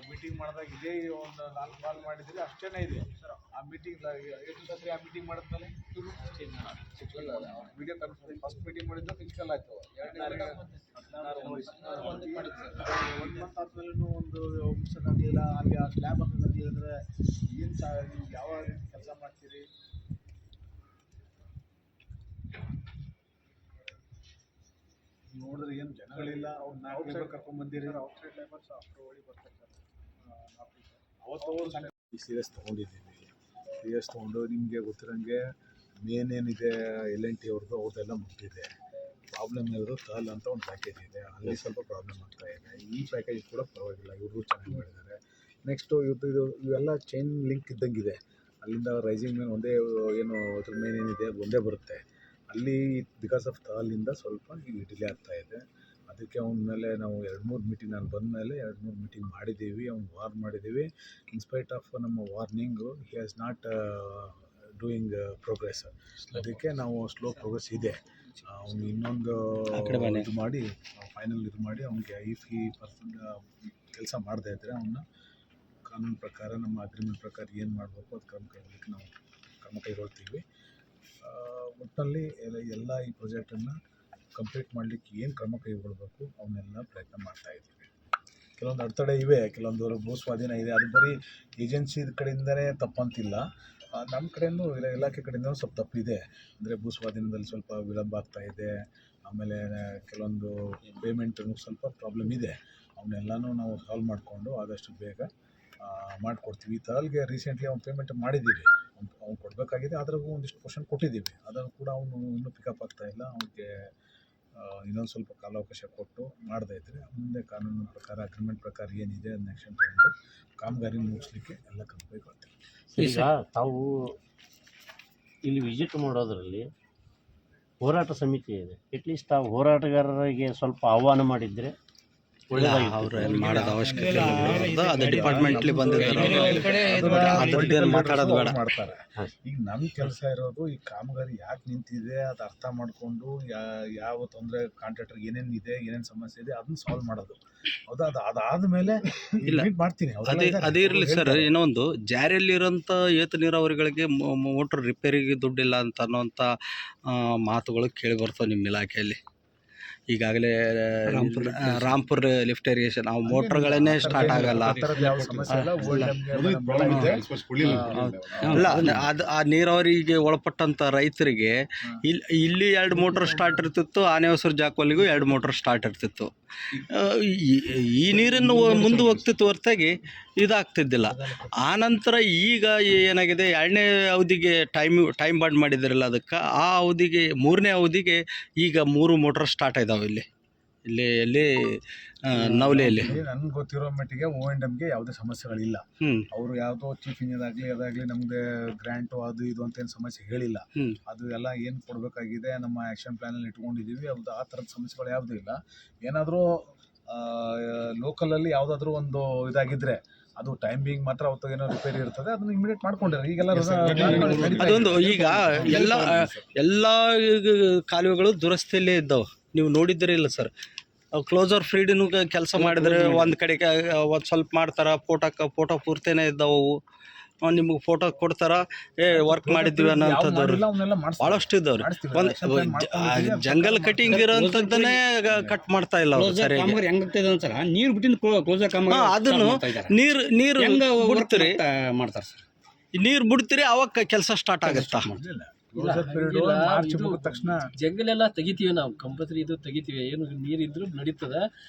Meeting ಮಾಡಿದಾಗ ಇದೇ ಒಂದು 4 ಕಾಲ್ ಮಾಡಿದ್ರಿ ಅಷ್ಟೇನೇ ಇದೆ ಆ ಮೀಟಿಂಗ್. ಎಷ್ಟು ಸರಿ ಆ ಮೀಟಿಂಗ್ ಮಾಡಿದ್ಮೇಲೆ ವಿಡಿಯೋ ಕಾನ್ಫರೆನ್ಸ್ ಫಸ್ಟ್ ಮೀಟಿಂಗ್ ಮಾಡಿದ್ದು ಫಿಸಿಕಲ್ ಆಯಿತು. 1 ಮಂತ್ ಆದ್ಮೇಲೂ ಒಂದು ಮುಗಿಸೋಕ್ಕಾಗಲಿಲ್ಲ. ಅಲ್ಲಿ ಆ ಸ್ಲ್ಯಾಬ್ ಹಾಕೋಕ್ಕಾಗಲಿಲ್ಲ ಅಂದರೆ ಏನು ನೀವು ಯಾವ ರೀತಿ ಕೆಲಸ ಮಾಡ್ತೀರಿ? ನೋಡಿದ್ರೆ ಏನು ಜನಗಳಿಲ್ಲ. ಅವ್ರನ್ನ ಲೇಬರ್ ಕರ್ಕೊಂಡ್ಬಂದಿರಿ. ಔಟ್ಸೈಡ್ ಲೇಬರ್ಸ್ ಅಪ್ರೂವಲ್ ಬರ್ತಾರೆ ಸರ್. ಅವತ್ತು ಸೀರಿಯಸ್ ತೊಗೊಂಡಿದ್ದೀವಿ. ಸೀರಿಯಸ್ ತೊಗೊಂಡು ನಿಮಗೆ ಗೊತ್ತಿರೋಂಗೆ ಮೇನೇನಿದೆ L&T ಅವ್ರದ್ದು ಅವ್ರದ್ದೆಲ್ಲ ಮುಗಿದಿದೆ. ಪ್ರಾಬ್ಲಮ್ ಇರೋದು ತಹಲ್ ಅಂತ ಒಂದು ಪ್ಯಾಕೇಜ್ ಇದೆ, ಅಲ್ಲಿ ಸ್ವಲ್ಪ ಪ್ರಾಬ್ಲಮ್ ಆಗ್ತಾ ಇದೆ. ಈ ಪ್ಯಾಕೇಜ್ ಕೂಡ ಪರವಾಗಿಲ್ಲ, ಇವರು ಚೆನ್ನಾಗಿ ಮಾಡಿದ್ದಾರೆ. ನೆಕ್ಸ್ಟು ಇವೆಲ್ಲ ಚೈನ್ ಲಿಂಕ್ ಇದ್ದಂಗಿದೆ. ಅಲ್ಲಿಂದ ರೈಸಿಂಗ್ ಮೇನ್ ಒಂದೇ ಏನು ಅದ್ರ ಮೇನ್ ಏನಿದೆ ಒಂದೇ ಬರುತ್ತೆ. ಅಲ್ಲಿ ಬಿಕಾಸ್ ಆಫ್ ತಹಲಿಂದ ಸ್ವಲ್ಪ ಡಿಲೇ ಆಗ್ತಾ ಇದೆ. ಅದಕ್ಕೆ ಅವನ ಮೇಲೆ ನಾವು 2-3 ಮೀಟಿಂಗ್, ನಾನು ಬಂದ ಮೇಲೆ 2-3 ಮೀಟಿಂಗ್ ಮಾಡಿದ್ದೀವಿ. ಅವ್ನು ವಾರ್ನ್ ಮಾಡಿದ್ದೀವಿ. ಇನ್ಸ್ಪೈಟ್ ಆಫ್ ನಮ್ಮ warning he has not doing progress. ಅದಕ್ಕೆ ನಾವು ಸ್ಲೋ ಪ್ರೋಗ್ರೆಸ್ ಇದೆ. ಅವ್ನು ಇನ್ನೊಂದು ಇದು ಮಾಡಿ ಫೈನಲ್ ಇದು ಮಾಡಿ ಅವ್ನಿಗೆ ಇಫ್ ಈ ಪರ್ಸನ್ ಕೆಲಸ ಮಾಡದೇ ಇದ್ದರೆ ಅವನ್ನ ಕಾನೂನು ಪ್ರಕಾರ ನಮ್ಮ ಅಗ್ರಿಮೆಂಟ್ ಪ್ರಕಾರ ಏನು ಮಾಡಬೇಕು ಅದು ಕ್ರಮ ಕೈಗೊಳ್ತೀವಿ. ಒಟ್ಟಿನಲ್ಲಿ ಎಲ್ಲ ಈ ಪ್ರಾಜೆಕ್ಟನ್ನು ಕಂಪ್ಲೀಟ್ ಮಾಡಲಿಕ್ಕೆ ಏನು ಕ್ರಮ ಕೈಗೊಳ್ಳಬೇಕು ಅವನ್ನೆಲ್ಲ ಪ್ರಯತ್ನ ಮಾಡ್ತಾಯಿದ್ದೀವಿ. ಕೆಲವೊಂದು ಅಡೆತಡೆ ಇವೆ, ಕೆಲವೊಂದು ಭೂ ಸ್ವಾಧೀನ ಇದೆ. ಅದು ಬರೀ ಏಜೆನ್ಸಿ ಕಡೆಯಿಂದನೇ ತಪ್ಪಂತಿಲ್ಲ, ನಮ್ಮ ಕಡೆಯೂ ಇಲಾಖೆ ಕಡೆಯಿಂದನೂ ಸ್ವಲ್ಪ ತಪ್ಪಿದೆ. ಅಂದರೆ ಭೂ ಸ್ವಾಧೀನದಲ್ಲಿ ಸ್ವಲ್ಪ ವಿಳಂಬ ಆಗ್ತಾಯಿದೆ. ಆಮೇಲೆ ಕೆಲವೊಂದು ಪೇಮೆಂಟನ್ನು ಸ್ವಲ್ಪ ಪ್ರಾಬ್ಲಮ್ ಇದೆ. ಅವನ್ನೆಲ್ಲನೂ ನಾವು ಸಾಲ್ವ್ ಮಾಡಿಕೊಂಡು ಆದಷ್ಟು ಬೇಗ ಮಾಡಿಕೊಡ್ತೀವಿ. ತಹಲ್ಗೆ ರೀಸೆಂಟ್ಲಿ ಅವ್ನು ಪೇಮೆಂಟ್ ಮಾಡಿದ್ದೀವಿ. ಅವ್ನು ಕೊಡಬೇಕಾಗಿದೆ, ಅದ್ರಾಗೂ ಒಂದಿಷ್ಟು ಪೋರ್ಷನ್ ಕೊಟ್ಟಿದ್ದೀವಿ. ಅದನ್ನು ಕೂಡ ಅವನು ಇನ್ನೂ ಪಿಕಪ್ ಆಗ್ತಾಯಿಲ್ಲ. ಅವನಿಗೆ ಇನ್ನೊಂದು ಸ್ವಲ್ಪ ಕಾಲಾವಕಾಶ ಕೊಟ್ಟು ಮಾಡದೇ ಇದ್ದರೆ ಮುಂದೆ ಕಾನೂನು ಪ್ರಕಾರ ಅಗ್ರಿಮೆಂಟ್ ಪ್ರಕಾರ ಏನಿದೆ ಅದನ್ನ ಆ್ಯಕ್ಷನ್ ತಗೊಂಡು ಕಾಮಗಾರಿ ಮುಗಿಸ್ಲಿಕ್ಕೆ ಎಲ್ಲ ಕ್ರಮ ಕೈಗೊಳ್ತೀವಿ. ಈಗ ತಾವು ಇಲ್ಲಿ ವಿಸಿಟ್ ಮಾಡೋದರಲ್ಲಿ ಹೋರಾಟ ಸಮಿತಿ ಇದೆ. ಅಟ್ಲೀಸ್ಟ್ ಆ ಹೋರಾಟಗಾರರಿಗೆ ಸ್ವಲ್ಪ ಆಹ್ವಾನ ಮಾಡಿದರೆ ಮಾಡೋದು ಅವಶ್ಯಕತೆ ಅದು ಡಿಪಾರ್ಟ್ಮೆಂಟ್ಲಿ ಮಾತಾಡೋದು ಬೇಡ ಮಾಡ್ತಾರೆ. ಈಗ ನಮ್ಮ ಕೆಲಸ ಇರೋದು ಈ ಕಾಮಗಾರಿ ಯಾಕೆ ನಿಂತಿದೆ ಅದು ಅರ್ಥ ಮಾಡಿಕೊಂಡು ಯಾವ ತೊಂದರೆ ಕಾಂಟ್ರಾಕ್ಟರ್ಗೆ ಏನೇನಿದೆ ಏನೇನು ಸಮಸ್ಯೆ ಇದೆ ಅದನ್ನ ಸಾಲ್ವ್ ಮಾಡೋದು. ಹೌದಾ? ಅದಾದಮೇಲೆ ಮಾಡ್ತೀನಿ. ಅದೇ ಇರಲಿ ಸರ್. ಇನ್ನೊಂದು ಜಾರಿಯಲ್ಲಿರೋಂಥ ಏತ ನೀರಾವರಿಗಳಿಗೆ ಮೋಟ್ರ್ ರಿಪೇರಿಗೆ ದುಡ್ಡಿಲ್ಲ ಅಂತ ಅನ್ನೋಂಥ ಮಾತುಗಳು ಕೇಳಿ ಬರ್ತವೆ ನಿಮ್ಮ ಇಲಾಖೆಯಲ್ಲಿ. ಈಗಾಗಲೇ ರಾಂಪುರ್ ಲಿಫ್ಟ್ ಇರಿಗೇಷನ್ ಆ ಮೋಟ್ರ್ಗಳನ್ನೇ ಸ್ಟಾರ್ಟ್ ಆಗಲ್ಲ. ಅಲ್ಲ, ಅದು ಆ ನೀರಾವರಿಗೆ ಒಳಪಟ್ಟಂಥ ರೈತರಿಗೆ ಇಲ್ಲಿ 2 ಮೋಟ್ರ್ ಸ್ಟಾರ್ಟ್ ಇರ್ತಿತ್ತು, ಆನೆಹೊಸೂರು ಜಾಕವಲ್ಲಿಗೂ 2 ಮೋಟ್ರ್ ಸ್ಟಾರ್ಟ್ ಇರ್ತಿತ್ತು. ಈ ನೀರನ್ನು ಮುಂದೆ ಹೋಗ್ತಿತ್ತು ಹೊರತಾಗಿ ಇದಾಗ್ತಿದ್ದಿಲ್ಲ. ಆನಂತರ ಈಗ ಏನಾಗಿದೆ, 2ನೇ ಅವಧಿಗೆ ಟೈಮ್ ಬಾಂಡ್ ಮಾಡಿದ್ರಲ್ಲ, ಅದಕ್ಕೆ ಆ ಅವಧಿಗೆ 3ನೇ ಅವಧಿಗೆ ಈಗ 3 ಮೋಟ್ರ್ ಸ್ಟಾರ್ಟ್ ಇದ್ದಾವೆ ಇಲ್ಲಿ ನವಲೆಯಲ್ಲಿ. ನನ್ಗೆ ಗೊತ್ತಿರೋ ಮಟ್ಟಿಗೆ O&Mಗೆ ಯಾವುದೇ ಸಮಸ್ಯೆಗಳಿಲ್ಲ. ಅವರು ಯಾವುದೋ ಚೀಫ್ ಇಂಜಿನಿಯರ್ ಆಗಲಿ ಅದಾಗಲಿ ನಮಗೆ ಗ್ರ್ಯಾಂಟು ಅದು ಇದು ಅಂತ ಏನು ಸಮಸ್ಯೆ ಹೇಳಿಲ್ಲ. ಅದು ಎಲ್ಲ ಏನು ಕೊಡಬೇಕಾಗಿದೆ ನಮ್ಮ ಆ್ಯಕ್ಷನ್ ಪ್ಲ್ಯಾನಲ್ಲಿ ಇಟ್ಕೊಂಡಿದ್ದೀವಿ. ಅದು ಆ ಥರದ ಸಮಸ್ಯೆಗಳು ಯಾವುದೂ ಇಲ್ಲ. ಏನಾದರೂ ಲೋಕಲಲ್ಲಿ ಯಾವುದಾದ್ರೂ ಒಂದು ಇದಾಗಿದ್ದರೆ ಅದು ಟೈಮಿಂಗ್ ಮಾತ್ರ ಅವತ್ತು ಏನೋ ರಿಪೇರಿ ಇರ್ತದೆ, ಅದನ್ನು ಇಮಿಡಿಯೇಟ್ ಮಾಡ್ಕೊಂಡಿದ್ದಾರೆ. ಈಗೆಲ್ಲ ಅದೊಂದು ಈಗ ಎಲ್ಲ ಕಾಲುವೆಗಳು ದುರಸ್ತಿಯಲ್ಲೇ ಇದ್ದಾವೆ. ನೀವು ನೋಡಿದ್ದೀರಿಲ್ಲ ಸರ್, ಕ್ಲೋಸರ್ ಫ್ರೀಡಿನೂ ಕೆಲಸ ಮಾಡಿದರೆ ಒಂದು ಕಡೆಗೆ ಒಂದು ಸ್ವಲ್ಪ ಮಾಡ್ತಾರೆ. ಫೋಟೋ ಪೂರ್ತಿನೇ ಇದ್ದಾವೆ. ನಿಮಗೆ ಫೋಟೋ ಕೊಡ್ತಾರ, ವರ್ಕ್ ಮಾಡಿದ್ದೀವಿ ಅನ್ನೋಂಥದ್ದು ಭಾಳಷ್ಟು ಇದ್ದಾವೆ ರೀ. ಒಂದು ಜಂಗಲ್ ಕಟಿಂಗ್ ಇರೋಂಥದ್ದನ್ನೇ ಕಟ್ ಮಾಡ್ತಾ ಇಲ್ಲ ಅವರು ಸರಿಯಾಗಿ. ಅದನ್ನು ನೀರು ಬಿಡ್ತೀರಿ ಮಾಡ್ತಾರೆ ಸರ್. ನೀರು ಬಿಡ್ತೀರಿ ಅವಾಗ ಕೆಲಸ ಸ್ಟಾರ್ಟ್ ಆಗುತ್ತಾ? ಮಾರ್ಚ್ ಮುಗಿದ ತಕ್ಷಣ ಜಂಗಲೆಲ್ಲ ತೆಗಿತೀವಿ ನಾವು, ಕಂಪಲ್ಸರಿ ಇದು ತೆಗಿತೀವಿ. ಏನು ನೀರಿದ್ರು ನಡೀತದೆ.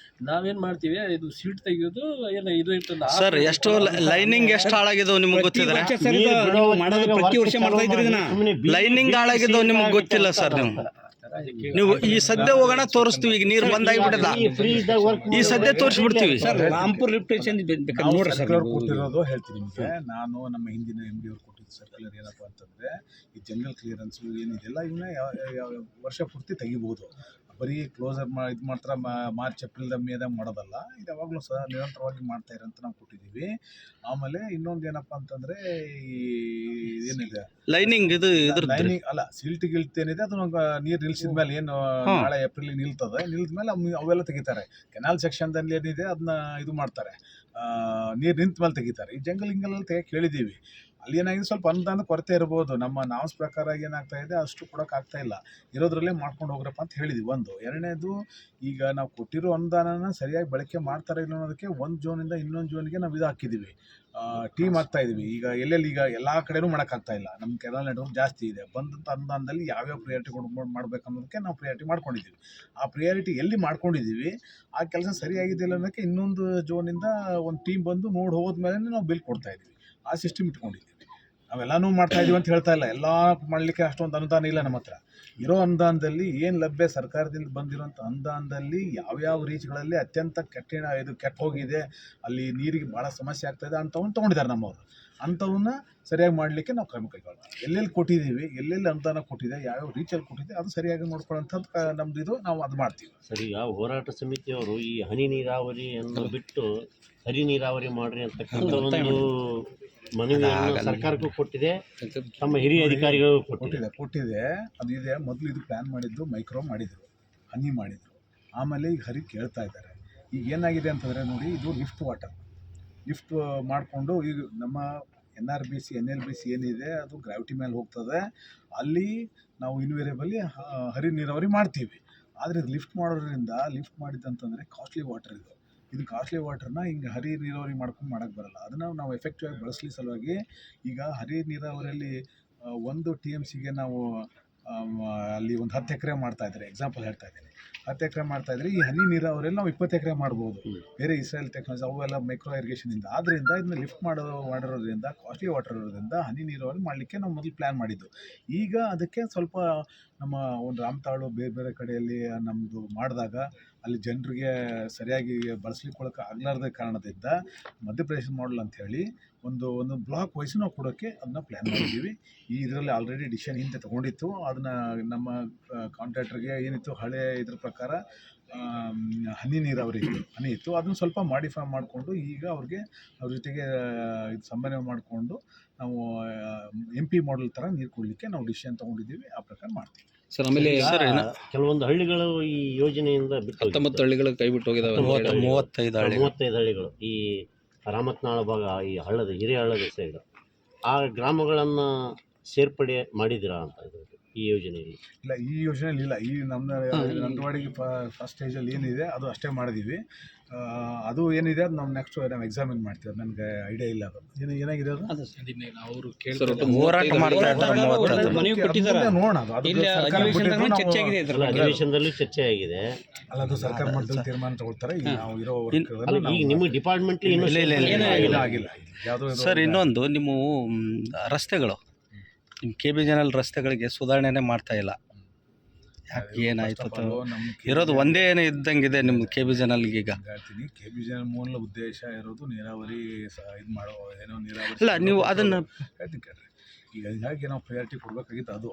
ನಾವೇನ್ ಮಾಡ್ತೀವಿ, ಇದು ಸೀಟ್ ತೆಗಿಯೋದು ಏನು ಇದು ಇರ್ತದೆ ಸರ್. ಎಷ್ಟು ಲೈನಿಂಗ್ ಎಷ್ಟು ಹಾಳಾಗಿದ್ದಾವೆ ನಿಮ್ಗೆ ಗೊತ್ತಿದ್ರೆ? ಲೈನಿಂಗ್ ಹಾಳಾಗಿದ್ದಾವೆ ನಿಮ್ಗೆ ಗೊತ್ತಿಲ್ಲ ಸರ್. ನೀವು ಈ ಸದ್ಯ ಹೋಗೋಣ ತೋರಿಸ್ತೀವಿ. ಈಗ ನೀರು ಬಂದಾಗಿಬಿಟ್ಟದ, ಈ ಸದ್ಯ ತೋರಿಸ್ಬಿಡ್ತೀವಿ. ರಾಂಪುರ್ ಲಿಫ್ಟ್ ಕೊಟ್ಟಿರೋದು ಹೇಳ್ತೀನಿ ನಿಮಗೆ. ನಾನು ನಮ್ಮ ಹಿಂದಿನ MD ಅವ್ರು ಕೊಟ್ಟಿದ್ದು ಸರ್ಕ್ಯುಲರ್ ಏನಪ್ಪ ಅಂತಂದರೆ, ಈ ಜಂಗಲ್ ಕ್ಲಿಯರೆನ್ಸು ಏನಿದೆಲ್ಲ ಇವನ್ನ ವರ್ಷ ಪೂರ್ತಿ ತೆಗಿಬೋದು. ಬರೀ ಕ್ಲೋಸರ್ ಇದು ಮಾತ್ರ ಮಾರ್ಚ್ ಏಪ್ರಿಲ್ದಾಗ ಮೇದಾಗ ಮಾಡೋದಲ್ಲ, ಇದು ಯಾವಾಗಲೂ ಸಹ ನಿರಂತರವಾಗಿ ಮಾಡ್ತಾ ಇರೋಂತ ನಾವು ಕೊಟ್ಟಿದ್ದೀವಿ. ಆಮೇಲೆ ಇನ್ನೊಂದು ಏನಪ್ಪ ಅಂತಂದರೆ ಈ ಏನಿದೆ ಲೈನಿಂಗ್ ಇದು ಇದ್ರ ಲೈನಿಂಗ್ ಅಲ್ಲ, ಸಿಲ್ಟ್ ಗಿಲ್ಟ್ ಏನಿದೆ ಅದು ನೀರು ನಿಲ್ಸಿದ ಮೇಲೆ ಏನು ನಾಳೆ ಏಪ್ರಿಲ್ ನಿಲ್ತದೆ, ನಿಲ್ದ ಮೇಲೆ ಅವೆಲ್ಲ ತೆಗಿತಾರೆ. ಕೆನಾಲ್ ಸೆಕ್ಷನ್ದಲ್ಲಿ ಏನಿದೆ ಅದನ್ನ ಇದು ಮಾಡ್ತಾರೆ, ನೀರು ನಿಂತ ಮೇಲೆ ತೆಗಿತಾರೆ. ಈ ಜಂಗಲ್ ಹಿಂಗಲ್ಲೆಲ್ಲ ತೆಗಿಯಕ್ಕೆ ಹೇಳಿದ್ದೀವಿ. ಅಲ್ಲಿ ಏನಾಗಿದೆ ಸ್ವಲ್ಪ ಅನುದಾನ ಕೊರತೆ ಇರ್ಬೋದು, ನಮ್ಮ ನಾಮ್ಸ್ ಪ್ರಕಾರ ಏನಾಗ್ತಾ ಇದೆ ಅಷ್ಟು ಕೊಡೋಕ್ಕಾಗ್ತಾ ಇಲ್ಲ, ಇರೋದ್ರಲ್ಲೇ ಮಾಡ್ಕೊಂಡು ಹೋಗ್ರಪ್ಪ ಅಂತ ಹೇಳಿದ್ವಿ. ಒಂದು ಎರಡನೇದು, ಈಗ ನಾವು ಕೊಟ್ಟಿರೋ ಅನುದಾನನ ಸರಿಯಾಗಿ ಬಳಕೆ ಮಾಡ್ತಾರೆ ಇಲ್ಲ ಅನ್ನೋದಕ್ಕೆ ಒಂದು ಝೋನಿಂದ ಇನ್ನೊಂದು ಝೋನಿಗೆ ನಾವು ಇದು ಹಾಕಿದ್ದೀವಿ, ಟೀಮ್ ಹಾಕ್ತಾ ಇದೀವಿ. ಈಗ ಎಲ್ಲೆಲ್ಲಿ ಈಗ ಎಲ್ಲ ಕಡೆನೂ ಮಾಡೋಕ್ಕಾಗ್ತಾ ಇಲ್ಲ, ನಮ್ಮ ಕೆನಾಲ್ ನೆಟ್ವರ್ಕ್ ಜಾಸ್ತಿ ಇದೆ. ಬಂದಂಥ ಅನುದಾನದಲ್ಲಿ ಯಾವ್ಯಾವ ಪ್ರಿಯಾರಿಟಿ ಮಾಡ್ಬೇಕು ಅನ್ನೋದಕ್ಕೆ ನಾವು ಪ್ರಿಯಾರಿಟಿ ಮಾಡ್ಕೊಂಡಿದ್ದೀವಿ. ಆ ಪ್ರಿಯಾರಿಟಿ ಎಲ್ಲಿ ಮಾಡ್ಕೊಂಡಿದ್ದೀವಿ ಆ ಕೆಲಸ ಸರಿಯಾಗಿದೆ ಇಲ್ಲ ಅನ್ನೋಕ್ಕೆ ಇನ್ನೊಂದು ಝೋನಿಂದ ಒಂದು ಟೀಮ್ ಬಂದು ನೋಡಿ ಹೋದ್ಮೇಲೆ ನಾವು ಬಿಲ್ ಕೊಡ್ತಾ ಇದ್ದೀವಿ. ಆ ಸಿಸ್ಟಮ್ ಇಟ್ಕೊಂಡಿದ್ದೀವಿ. ನಾವೆಲ್ಲನೂ ಮಾಡ್ತಾ ಇದೀವಿ ಅಂತ ಹೇಳ್ತಾ ಇಲ್ಲ, ಎಲ್ಲ ಮಾಡಲಿಕ್ಕೆ ಅಷ್ಟೊಂದು ಅನುದಾನ ಇಲ್ಲ ನಮ್ಮ ಹತ್ರ. ಇರೋ ಅನುದಾನದಲ್ಲಿ ಏನು ಲಭ್ಯ ಸರ್ಕಾರದಿಂದ ಬಂದಿರೋಂಥ ಅನುದಾನದಲ್ಲಿ ಯಾವ್ಯಾವ ರೀಚ್ಗಳಲ್ಲಿ ಅತ್ಯಂತ ಕೆಟ್ಟ ಹೋಗಿದೆ, ಅಲ್ಲಿ ನೀರಿಗೆ ಭಾಳ ಸಮಸ್ಯೆ ಆಗ್ತಾಯಿದೆ ಅಂಥವನ್ನ ತೊಗೊಂಡಿದ್ದಾರೆ ನಮ್ಮವರು. ಅಂಥವನ್ನ ಸರಿಯಾಗಿ ಮಾಡಲಿಕ್ಕೆ ನಾವು ಕ್ರಮ ಕೈಗೊಳ್ತೀವಿ. ಎಲ್ಲೆಲ್ಲಿ ಕೊಟ್ಟಿದ್ದೀವಿ, ಎಲ್ಲೆಲ್ಲಿ ಅನುದಾನ ಕೊಟ್ಟಿದೆ, ಯಾವ್ಯಾವ ರೀಚಲ್ಲಿ ಕೊಟ್ಟಿದೆ ಅದು ಸರಿಯಾಗಿ ನೋಡ್ಕೊಳ್ಳೋಂಥದ್ದು ನಮ್ದು ಇದು, ನಾವು ಅದು ಮಾಡ್ತೀವಿ. ಸರ್, ಈಗ ಹೋರಾಟ ಸಮಿತಿಯವರು ಈ ಹನಿ ನೀರಾವರಿಯನ್ನು ಬಿಟ್ಟು ಹರಿ ನೀರಾವರಿ ಮಾಡ್ರಿ ಅಂತಕ್ಕಂಥ ಒಂದು ಮನವಿಯನ್ನು ಸರ್ಕಾರಕ್ಕೂ ಕೊಟ್ಟಿದೆ, ತಮ್ಮ ಹಿರಿಯ ಅಧಿಕಾರಿಗಳು ಕೊಟ್ಟಿದೆ. ಅದು ಇದೆ. ಮೊದಲು ಇದು ಪ್ಲ್ಯಾನ್ ಮಾಡಿದ್ದು ಮೈಕ್ರೋ ಮಾಡಿದರು, ಹನಿ ಮಾಡಿದರು, ಆಮೇಲೆ ಈಗ ಹರಿ ಕೇಳ್ತಾ ಇದ್ದಾರೆ. ಈಗ ಏನಾಗಿದೆ ಅಂತಂದರೆ ನೋಡಿ, ಇದು ಲಿಫ್ಟ್ ಮಾಡಿಕೊಂಡು ಈಗ ನಮ್ಮ NRBC NLBC ಏನಿದೆ ಅದು ಗ್ರಾವಿಟಿ ಮೇಲೆ ಹೋಗ್ತದೆ, ಅಲ್ಲಿ ನಾವು ಇನ್ವೇರಿಯಬಲಿ ಹರಿ ನೀರಾವರಿ ಮಾಡ್ತೀವಿ. ಆದರೆ ಇದು ಲಿಫ್ಟ್ ಮಾಡೋದ್ರಿಂದ, ಲಿಫ್ಟ್ ಮಾಡಿದ್ದಂತಂದರೆ ಕಾಸ್ಟ್ಲಿ ವಾಟರ್ ಇದು ಕಾಸ್ಟ್ಲಿ ವಾಟರ್ನ ಹಿಂಗೆ ಹರಿ ನೀರಾವರಿ ಮಾಡೋಕ್ಕೆ ಬರಲ್ಲ. ಅದನ್ನು ನಾವು ಎಫೆಕ್ಟಿವ್ ಆಗಿ ಬಳಸಲಿ ಸಲುವಾಗಿ ಈಗ ಹರಿ ನೀರಾವರಿಯಲ್ಲಿ 1 TMCಗೆ ನಾವು ಅಲ್ಲಿ ಒಂದು 10 ಎಕರೆ ಮಾಡ್ತಾಯಿದ್ದಾರೆ. ಎಕ್ಸಾಂಪಲ್ ಹೇಳ್ತಾ ಇದ್ದೀನಿ, 10 ಎಕರೆ ಮಾಡ್ತಾಯಿದ್ರೆ ಈ ಹನಿ ನೀರಾವರಿಯಲ್ಲಿ ನಾವು 20 ಎಕರೆ ಮಾಡ್ಬೋದು. ಬೇರೆ ಇಸ್ರೇಲ್ ಟೆಕ್ನಾಲಜಿ ಅವೆಲ್ಲ ಮೈಕ್ರೋ ಇರಿಗೇಷನಿಂದ. ಆದ್ದರಿಂದ ಇದನ್ನ ಲಿಫ್ಟ್ ಮಾಡಿರೋದ್ರಿಂದ ಕಾಸ್ಟ್ಲಿ ವಾಟರ್ ಇರೋದ್ರಿಂದ ಹನಿ ನೀರಾವರಿ ಮಾಡಲಿಕ್ಕೆ ನಾವು ಮೊದಲು ಪ್ಲ್ಯಾನ್ ಮಾಡಿದ್ದು. ಈಗ ಅದಕ್ಕೆ ಸ್ವಲ್ಪ ನಮ್ಮ ಒಂದು ರಾಮತಾಳು ಬೇರೆ ಕಡೆಯಲ್ಲಿ ನಮ್ಮದು ಮಾಡಿದಾಗ ಅಲ್ಲಿ ಜನರಿಗೆ ಸರಿಯಾಗಿ ಬಳಸ್ಲಿಕ್ಕೆ ಆಗಲಾರ್ದ ಕಾರಣದಿಂದ ಮಧ್ಯಪ್ರದೇಶ ಮಾಡಲ್ ಅಂಥೇಳಿ ಒಂದು ಬ್ಲಾಕ್ ವೈಸ್ ನಾವು ಕೊಡೋಕ್ಕೆ ಅದನ್ನ ಪ್ಲ್ಯಾನ್ ಮಾಡಿದ್ದೀವಿ. ಈ ಇದರಲ್ಲಿ ಆಲ್ರೆಡಿ ಡಿಸಿಷನ್ ಹಿಂದೆ ತೊಗೊಂಡಿತ್ತು. ಅದನ್ನು ನಮ್ಮ ಕಾಂಟ್ರಾಕ್ಟರ್ಗೆ ಏನಿತ್ತು ಹಳೆ ಇದ್ರ ಪ್ರಕಾರ ಹನಿ ನೀರಾವರಿ ಹನಿ ಇತ್ತು, ಅದನ್ನು ಸ್ವಲ್ಪ ಮಾಡಿಫೈ ಮಾಡಿಕೊಂಡು ಈಗ ಅವ್ರ ಜೊತೆಗೆ ಇದು ಸಮನ್ವಯ ಮಾಡಿಕೊಂಡು ನಾವು MP ಮಾಡಲ್ ಥರ ನೀರು ಕೊಡಲಿಕ್ಕೆ ನಾವು ಡಿಸಿಷನ್ ತೊಗೊಂಡಿದ್ದೀವಿ. ಆ ಪ್ರಕಾರ ಮಾಡ್ತೀವಿ. ಸರ್, ಆಮೇಲೆ ಕೆಲವೊಂದು ಹಳ್ಳಿಗಳು ಈ ಯೋಜನೆಯಿಂದ 19 ಹಳ್ಳಿಗಳು ಕೈ ಬಿಟ್ಟು ಹೋಗಿದಾವೆ. 35 ಹಳ್ಳಿಗಳು ಈ ರಾಮತ್ನಾಳ ಭಾಗ, ಈ ಹಳ್ಳದ ಹಿರಿಯ ಹಳ್ಳದ ಸೈಡ್, ಆ ಗ್ರಾಮಗಳನ್ನು ಸೇರ್ಪಡೆ ಮಾಡಿದ್ದೀರಾ ಅಂತ ಈ ಯೋಜನೆಯಲ್ಲಿ? ಇಲ್ಲ, ಈ ಯೋಜನೆಯಲ್ಲಿ ಇಲ್ಲ. ಈ ನಂದವಾಡಿಗೆ ಫಸ್ಟ್ ಸ್ಟೇಜಲ್ಲಿ ಏನಿದೆ ಅದು ಅಷ್ಟೇ ಮಾಡಿದ್ದೀವಿ. ಅದು ಏನಿದೆ ಅದು ನಾವು ನೆಕ್ಸ್ಟ್ ನಾವು ಎಕ್ಸಾಮಿನ್ ಮಾಡ್ತೀವಿ. ಅದು ನನಗೆ ಐಡಿಯಾ ಇಲ್ಲ. ಅದು ಏನಾಗಿದೆ ಅದು ಅವರು ಹೋರಾಟ ಮಾಡ್ತಾ ಇದ್ದಾರೆ. ನೋಡೋಣ, ಅಧಿವೇಶನದಲ್ಲೂ ಚರ್ಚೆ ಆಗಿದೆ. ಅಲ್ಲ, ಅದು ಸರ್ಕಾರ ಮಟ್ಟದಲ್ಲಿ ತೀರ್ಮಾನ ತಗೊಳ್ತಾರೆ. ಈಗ ನಾವು ಇರೋ ಈಗ ನಿಮ್ಮ ಡಿಪಾರ್ಟ್ಮೆಂಟ್ ಆಗಿಲ್ಲ ಯಾವುದೋ. ಸರ್, ಇನ್ನೊಂದು ನಿಮ್ಮ ರಸ್ತೆಗಳು, ನಿಮ್ಮ KBJNL ರಸ್ತೆಗಳಿಗೆ ಸುಧಾರಣೆನೇ ಮಾಡ್ತಾ ಇಲ್ಲ. ಯಾಕೆ, ಏನಾಯ್ತು? ಇರೋದು ಒಂದೇ ಇದ್ದಂಗಿದೆ ನಿಮ್ಮ KBJNLಗೆ. ಈಗ ಹೇಳ್ತೀನಿ, KBJNL ಮೂಲ ಉದ್ದೇಶ ಇರೋದು ನೀರಾವರಿ ಇದು ಮಾಡೋ ಏನೋ ನೀರಾವರಿ ಅಲ್ಲ, ನೀವು ಅದನ್ನು ಹೇಳ್ತೀನಿ ಕೇಳ್ರಿ. ಈಗ ಹೀಗಾಗಿ ನಾವು ಪ್ರಯಾರಿಟಿ ಕೊಡಬೇಕಾಗಿತ್ತು. ಅದು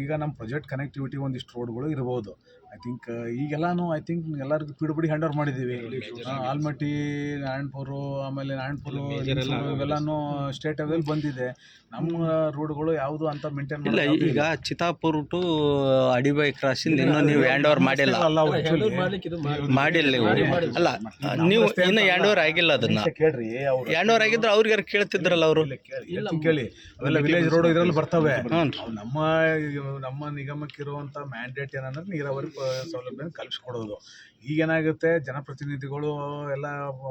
ಈಗ ನಮ್ಮ ಪ್ರಾಜೆಕ್ಟ್ ಕನೆಕ್ಟಿವಿಟಿ ಒಂದಿಷ್ಟು ರೋಡ್ಗಳು ಇರ್ಬೋದು. ಐ ಥಿಂಕ್ ಈಗೆಲ್ಲಾನು ಎಲ್ಲರಿಗೂ PWD ಹ್ಯಾಂಡ್ ಓವರ್ ಮಾಡಿದ್ದೀವಿ. ಆಲ್ಮಟ್ಟಿ, ನಾರಾಯಣಪುರ, ಆಮೇಲೆ ಇವೆಲ್ಲಾನು ಸ್ಟೇಟ್ ಲೆವೆಲ್ ಬಂದಿದೆ. ನಮ್ಮ ರೋಡ್ಗಳು ಯಾವುದು ಅಂತ ಮೇಂಟೈನ್ ಇಲ್ಲ. ಈಗ ಚಿತ್ತಾಪುರ ಟು ಅಡಿಬೈ ಕ್ರಾಸಿಂದ ಇನ್ನೂ ನೀವು ಹ್ಯಾಂಡ್ ಓವರ್ ಮಾಡಿಲ್ಲ. ಅಲ್ಲ, ನೀವು ಇನ್ನೂ ಹ್ಯಾಂಡ್ ಓವರ್ ಆಗಿಲ್ಲ. ಅದನ್ನ ಕೇಳ್ರಿ, ಹ್ಯಾಂಡ್ ಓವರ್ ಆಗಿದ್ರೆ ಅವ್ರಿಗೆ ಕೇಳ್ತಿದ್ರಲ್ಲ ಅವರು. ಕೇಳಿ, ಅವೆಲ್ಲ ವಿಲೇಜ್ ರೋಡ್ ಇದರಲ್ಲಿ ಬರ್ತವೆ. ನಮ್ಮ ನಿಗಮಕ್ಕಿರುವಂಥ ಮ್ಯಾಂಡೇಟ್ ಏನಂದ್ರೆ ನೀರಾವರಿ ಸೌಲಭ್ಯ ಕಲ್ಪಿಸ್ಕೊಡೋದು. ಈಗೇನಾಗುತ್ತೆ, ಜನಪ್ರತಿನಿಧಿಗಳು ಎಲ್ಲ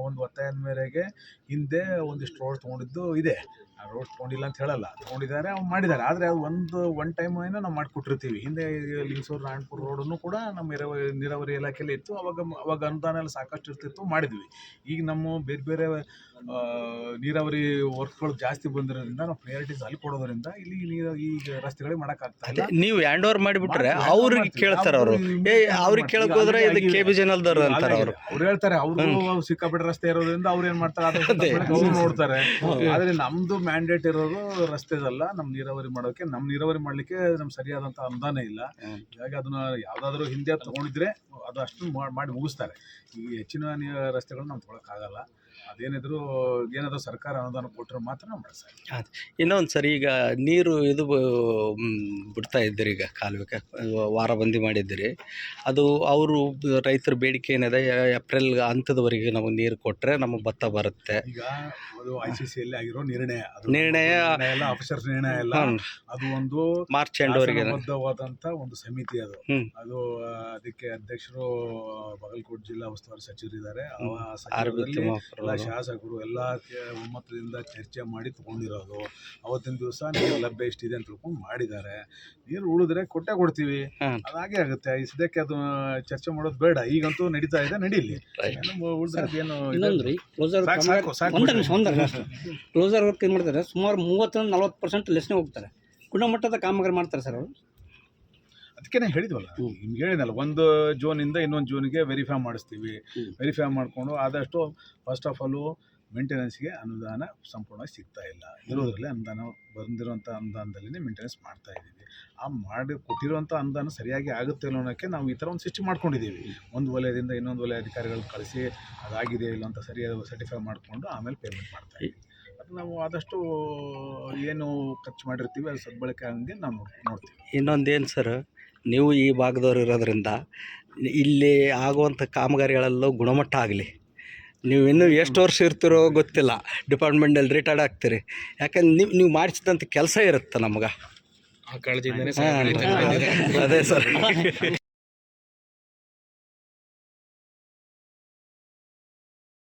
ಒಂದು ಒತ್ತಾಯದ ಮೇರೆಗೆ ಹಿಂದೆ ಒಂದಿಷ್ಟು ರೋಡ್ ತೊಗೊಂಡಿದ್ದು ಇದೆ. ರೋಡ್ ತೊಗೊಂಡಿಲ್ಲ ಅಂತ ಹೇಳಲ್ಲ, ತೊಗೊಂಡಿದ್ದಾರೆ, ಅವ್ರು ಮಾಡಿದ್ದಾರೆ. ಆದರೆ ಅದು ಒನ್ ಟೈಮ್ ಏನೋ ನಾವು ಮಾಡಿಕೊಟ್ಟಿರ್ತೀವಿ. ಹಿಂದೆ ಲಿಂಗಸೂರು ನಾರಾಯಣಪುರ ರೋಡನ್ನು ಕೂಡ ನಮ್ಮ ನೀರಾವರಿ ಇಲಾಖೆಯಲ್ಲಿ ಇತ್ತು. ಅವಾಗ ಅನುದಾನ ಎಲ್ಲ ಸಾಕಷ್ಟು ಇರ್ತಿತ್ತು, ಮಾಡಿದ್ವಿ. ಈಗ ನಮ್ಮ ಬೇರೆ ನೀರಾವರಿ ವರ್ಕ್ಗಳು ಜಾಸ್ತಿ ಬಂದಿರೋದ್ರಿಂದ ನಾವು ಪ್ರಯಾರಿಟೀಸ್ ಅಲ್ಲಿ ಕೊಡೋದ್ರಿಂದ ಇಲ್ಲಿ ಈಗ ರಸ್ತೆಗಳಿಗೆ ಮಾಡೋಕ್ಕಾಗ್ತಾ ಇಲ್ಲ. ನೀವು ಹ್ಯಾಂಡ್ ಓವರ್ ಮಾಡಿಬಿಟ್ರೆ ಅವ್ರಿಗೆ ಕೇಳ್ತಾರೆ. ಅವರು ಅವ್ರಿಗೆ ಕೇಳಕ್ ಹೋದ್ರೆ ಇದು KBJNL ದವ್ರು ಅಂತಾರೆ. ಅವ್ರು ಹೇಳ್ತಾರೆ, ಅವ್ರಿಗೂ ಸಿಕ್ಕಾಪಟ್ಟೆ ರಸ್ತೆ ಇರೋದ್ರಿಂದ ಅವ್ರು ಏನ್ ಮಾಡ್ತಾರೆ, ಅವ್ರು ನೋಡ್ತಾರೆ. ಆದ್ರೆ ನಮ್ದು ಮ್ಯಾಂಡೇಟ್ ಇರೋದು ರಸ್ತೆದಲ್ಲ, ನಮ್ಮ ನೀರಾವರಿ ಮಾಡೋಕ್ಕೆ. ನಮ್ಮ ನೀರಾವರಿ ಮಾಡಲಿಕ್ಕೆ ನಮ್ಗೆ ಸರಿಯಾದಂಥ ಅನುದಾನ ಇಲ್ಲ. ಹೀಗಾಗಿ ಅದನ್ನು ಯಾವುದಾದ್ರೂ ಹಿಂದೆ ತೊಗೊಂಡಿದ್ರೆ ಅದು ಅಷ್ಟು ಮಾಡಿ ಮುಗಿಸ್ತಾರೆ. ಈ ಹೆಚ್ಚಿನ ರಸ್ತೆಗಳನ್ನ ನಾವು ತೊಗೊಳಕ್ಕಾಗಲ್ಲ. ಅದೇನಿದ್ರು ಏನಾದರೂ ಸರ್ಕಾರ ಅನುದಾನ ಕೊಟ್ಟರೆ ಮಾತ್ರ ನಾವು ಮಾಡ್ತಾರೆ. ಇನ್ನೊಂದು ಸರಿ ಈಗ ನೀರು ಇದು ಬಿಡ್ತಾ ಇದ್ದೀರಿ, ಈಗ ಕಾಲುವೆಗೆ ವಾರಬಂದಿ ಮಾಡಿದ್ದೀರಿ. ಅದು ಅವರು ರೈತರ ಬೇಡಿಕೆ ಏನಿದೆ, ಏಪ್ರಿಲ್ ಹಂತದವರೆಗೆ ನಮಗೆ ನೀರು ಕೊಟ್ಟರೆ ನಮಗೆ ಭತ್ತ ಬರುತ್ತೆ. ಈಗ ಅದು ICCಯಲ್ಲಿ ಆಗಿರೋ ನಿರ್ಣಯ ಎಲ್ಲ ಆಫೀಸರ್ಸ್ ನಿರ್ಣಯ ಎಲ್ಲ. ಅದು ಒಂದು ಮಾರ್ಚ್ ಎಂಡ್ವರೆಗೆ ಬದ್ಧವಾದಂಥ ಒಂದು ಸಮಿತಿ ಅದು. ಅದು ಅದಕ್ಕೆ ಅಧ್ಯಕ್ಷರು ಬಾಗಲಕೋಟೆ ಜಿಲ್ಲಾ ಉಸ್ತುವಾರಿ ಸಚಿವರಿದ್ದಾರೆ. ಎಲ್ಲ ಶಾಸಕರು ಎಲ್ಲ ಒಮ್ಮತದಿಂದ ಚರ್ಚೆ ಮಾಡಿ ತಗೊಂಡಿರೋದು. ಅವತ್ತಿನ ದಿವಸ ನೀರು ಲಭ್ಯ ಎಷ್ಟಿದೆ ಅಂತ ತಿಳ್ಕೊಂಡು ಮಾಡಿದ್ದಾರೆ. ನೀರು ಉಳಿದ್ರೆ ಕೊಡ್ತೀವಿ, ಅದಾಗೆ ಆಗುತ್ತೆ. ಈ ಸದ್ಯಕ್ಕೆ ಅದು ಚರ್ಚೆ ಮಾಡೋದು ಬೇಡ. ಈಗಂತೂ ನಡೀತಾ ಇದೆ, ನಡೀಲಿ. ಉಳಿದ್ರೇನು ಕ್ಲೋಸರ್ ವರ್ಕ್ ಏನು ಮಾಡ್ತಾರೆ, ಸುಮಾರು 30-40% ಲೆಸ್ನೇ ಹೋಗ್ತಾರೆ. ಗುಣಮಟ್ಟದ ಕಾಮಗಾರಿ ಮಾಡ್ತಾರೆ ಸರ್ ಅವರು. ಅದಕ್ಕೆ ಹೇಳಿದ್ವಲ್ಲ, ನಿಮ್ಗೆ ಹೇಳಿದ್ನಲ್ಲ, ಒಂದು ಝೋನಿಂದ ಇನ್ನೊಂದು ಝೋನಿಗೆ ವೆರಿಫೈ ಮಾಡಿಸ್ತೀವಿ. ವೆರಿಫೈ ಮಾಡಿಕೊಂಡು ಆದಷ್ಟು ಫಸ್ಟ್ ಆಫ್ ಆಲು ಮೇಂಟೆನೆನ್ಸ್ಗೆ ಅನುದಾನ ಸಂಪೂರ್ಣವಾಗಿ ಸಿಗ್ತಾ ಇಲ್ಲ. ಇರೋದ್ರಲ್ಲಿ ಅನುದಾನ ಬಂದಿರೋಂಥ ಅನುದಾನದಲ್ಲೇ ಮೇಂಟೆನೆನ್ಸ್ ಮಾಡ್ತಾ ಇದ್ದೀವಿ. ಆ ಕೊಟ್ಟಿರುವಂಥ ಅನುದಾನ ಸರಿಯಾಗಿ ಆಗುತ್ತೆ ಅನ್ನೋಕ್ಕೆ ನಾವು ಈ ಥರ ಒಂದು ಸಿಸ್ಟಮ್ ಮಾಡ್ಕೊಂಡಿದ್ದೀವಿ. ಒಂದು ವಲಯದಿಂದ ಇನ್ನೊಂದು ವಲಯ ಅಧಿಕಾರಿಗಳು ಕಳಿಸಿ ಅದಾಗಿದೆ ಇಲ್ಲ ಅಂತ ಸರಿಯಾದ ಸರ್ಟಿಫೈ ಮಾಡಿಕೊಂಡು ಆಮೇಲೆ ಪೇಮೆಂಟ್ ಮಾಡ್ತಾ ಇದ್ದೀವಿ. ಅದು ನಾವು ಆದಷ್ಟು ಏನು ಖರ್ಚು ಮಾಡಿರ್ತೀವಿ ಅದು ಸದ್ಬಳಕೆ ಹಂಗೆ ನಾವು ನೋಡ್ತೀವಿ. ಇನ್ನೊಂದೇನು ಸರ್, ನೀವು ಈ ಭಾಗದವ್ರು ಇರೋದ್ರಿಂದ ಇಲ್ಲಿ ಆಗುವಂಥ ಕಾಮಗಾರಿಗಳಲ್ಲೂ ಗುಣಮಟ್ಟ ಆಗಲಿ. ನೀವು ಇನ್ನೂ ಎಷ್ಟು ವರ್ಷ ಇರ್ತೀರೋ ಗೊತ್ತಿಲ್ಲ, ಡಿಪಾರ್ಟ್ಮೆಂಟಲ್ಲಿ ರಿಟೈರ್ಡ್ ಆಗ್ತೀರಿ. ಯಾಕಂದ್ರೆ ನೀವು ಮಾಡಿಸಿದಂಥ ಕೆಲಸ ಇರುತ್ತೆ ನಮ್ಗೆ. ಆ ಕಾಳಜಿಯಿಂದನೇ ಅದೇ ಸರ್.